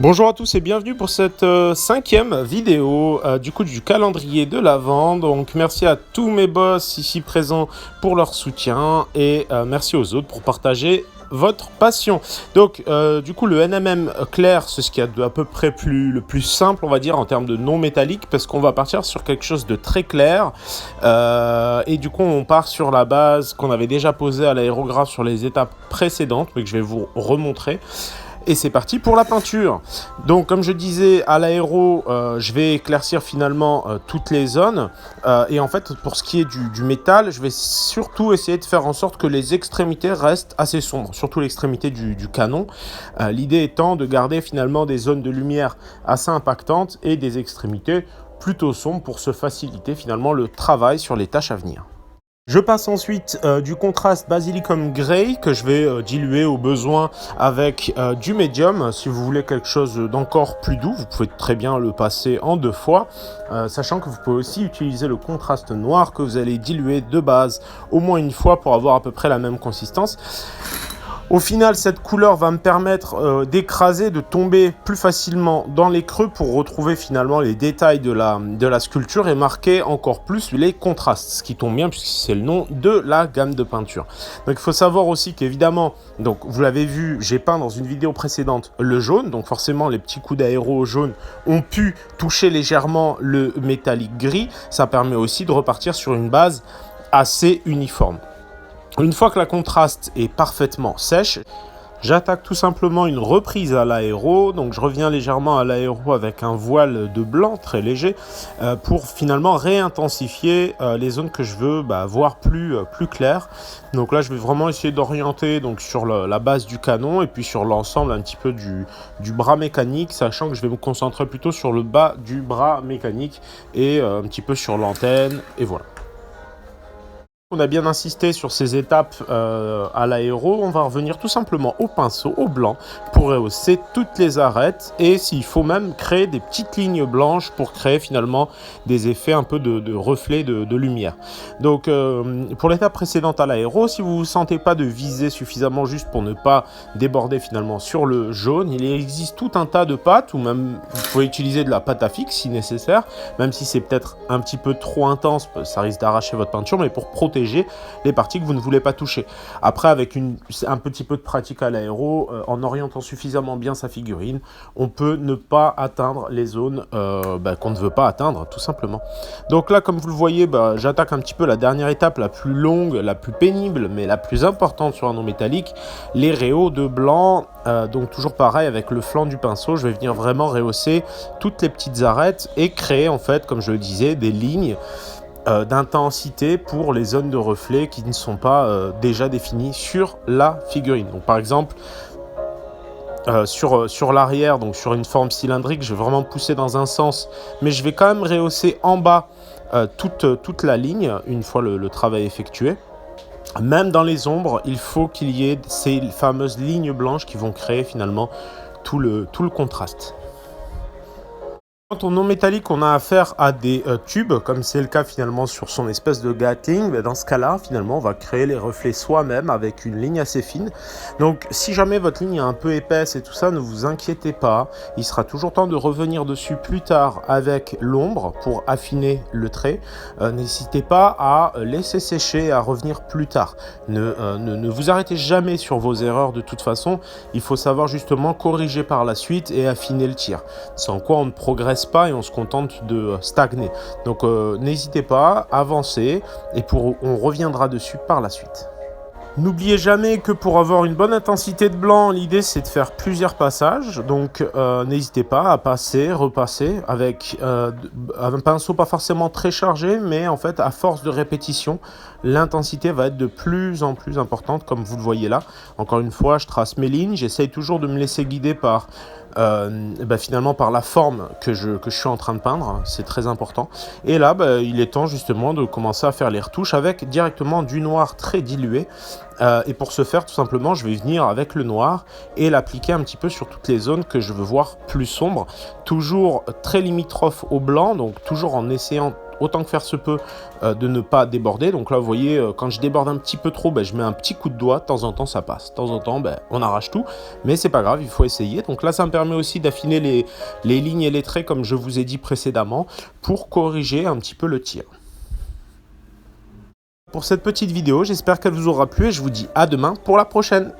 Bonjour à tous et bienvenue pour cette cinquième vidéo du calendrier de l'Avent. Donc merci à tous mes boss ici présents pour leur soutien et merci aux autres pour partager votre passion. Donc le NMM clair, c'est ce qu'il y a de à peu près le plus simple, on va dire, en termes de non métallique, parce qu'on va partir sur quelque chose de très clair et du coup on part sur la base qu'on avait déjà posée à l'aérographe sur les étapes précédentes, mais que je vais vous remontrer. Et c'est parti pour la peinture. Donc comme je disais à l'aéro, je vais éclaircir finalement toutes les zones. Et en fait, pour ce qui est du métal, je vais surtout essayer de faire en sorte que les extrémités restent assez sombres, surtout l'extrémité du canon. L'idée étant de garder finalement des zones de lumière assez impactantes et des extrémités plutôt sombres pour se faciliter finalement le travail sur les tâches à venir. Je passe ensuite du contraste Basilicum Grey que je vais diluer au besoin avec du médium. Si vous voulez quelque chose d'encore plus doux, vous pouvez très bien le passer en 2 fois, sachant que vous pouvez aussi utiliser le contraste noir que vous allez diluer de base au moins une fois pour avoir à peu près la même consistance. Au final, cette couleur va me permettre d'écraser, de tomber plus facilement dans les creux pour retrouver finalement les détails de la sculpture et marquer encore plus les contrastes, ce qui tombe bien puisque c'est le nom de la gamme de peinture. Donc il faut savoir aussi qu'évidemment, donc vous l'avez vu, j'ai peint dans une vidéo précédente le jaune, donc forcément les petits coups d'aéro jaune ont pu toucher légèrement le métallique gris. Ça permet aussi de repartir sur une base assez uniforme. Une fois que la contraste est parfaitement sèche, j'attaque tout simplement une reprise à l'aéro. Donc je reviens légèrement à l'aéro avec un voile de blanc très léger pour finalement réintensifier les zones que je veux voir plus claires. Donc là je vais vraiment essayer d'orienter sur la base du canon et puis sur l'ensemble un petit peu du bras mécanique, sachant que je vais me concentrer plutôt sur le bas du bras mécanique et un petit peu sur l'antenne et voilà. On a bien insisté sur ces étapes à l'aéro, on va revenir tout simplement au pinceau, au blanc, pour rehausser toutes les arêtes et s'il faut même créer des petites lignes blanches pour créer finalement des effets un peu de reflets de lumière. Donc pour l'étape précédente à l'aéro, si vous ne vous sentez pas de viser suffisamment juste pour ne pas déborder finalement sur le jaune, il existe tout un tas de pâtes ou même vous pouvez utiliser de la pâte à fixe si nécessaire, même si c'est peut-être un petit peu trop intense, ça risque d'arracher votre peinture, mais pour protéger les parties que vous ne voulez pas toucher. Après, avec un petit peu de pratique à l'aéro, en orientant suffisamment bien sa figurine, on peut ne pas atteindre les zones qu'on ne veut pas atteindre, tout simplement. Donc là, comme vous le voyez, j'attaque un petit peu la dernière étape, la plus longue, la plus pénible, mais la plus importante sur un non métallique, les réhauts de blanc. Donc toujours pareil, avec le flanc du pinceau, je vais venir vraiment rehausser toutes les petites arêtes et créer, en fait, comme je le disais, des lignes d'intensité pour les zones de reflet qui ne sont pas déjà définies sur la figurine. Donc par exemple sur l'arrière, donc sur une forme cylindrique, je vais vraiment pousser dans un sens, mais je vais quand même rehausser en bas toute la ligne une fois le travail effectué. Même dans les ombres, il faut qu'il y ait ces fameuses lignes blanches qui vont créer finalement tout le contraste. Quand on non métallique, on a affaire à des tubes, comme c'est le cas finalement sur son espèce de Gatling, dans ce cas-là, finalement, on va créer les reflets soi-même avec une ligne assez fine. Donc, si jamais votre ligne est un peu épaisse et tout ça, ne vous inquiétez pas. Il sera toujours temps de revenir dessus plus tard avec l'ombre pour affiner le trait. N'hésitez pas à laisser sécher et à revenir plus tard. Ne vous arrêtez jamais sur vos erreurs de toute façon. Il faut savoir justement corriger par la suite et affiner le tir. Sans quoi on ne progresse pas et on se contente de stagner. Donc n'hésitez pas, avancez et on reviendra dessus par la suite. N'oubliez jamais que pour avoir une bonne intensité de blanc, l'idée c'est de faire plusieurs passages, donc n'hésitez pas à passer, repasser avec un pinceau pas forcément très chargé, mais en fait à force de répétition, l'intensité va être de plus en plus importante comme vous le voyez là. Encore une fois, je trace mes lignes, j'essaye toujours de me laisser guider par finalement par la forme que je suis en train de peindre, c'est très important. Et là, il est temps justement de commencer à faire les retouches avec directement du noir très dilué. Et pour ce faire, tout simplement, je vais venir avec le noir et l'appliquer un petit peu sur toutes les zones que je veux voir plus sombres. Toujours très limitrophe au blanc, donc toujours en essayant autant que faire se peut de ne pas déborder. Donc là, vous voyez, quand je déborde un petit peu trop, je mets un petit coup de doigt. De temps en temps, ça passe. De temps en temps, on arrache tout. Mais c'est pas grave, il faut essayer. Donc là, ça me permet aussi d'affiner les lignes et les traits, comme je vous ai dit précédemment, pour corriger un petit peu le tir. Pour cette petite vidéo, j'espère qu'elle vous aura plu et je vous dis à demain pour la prochaine.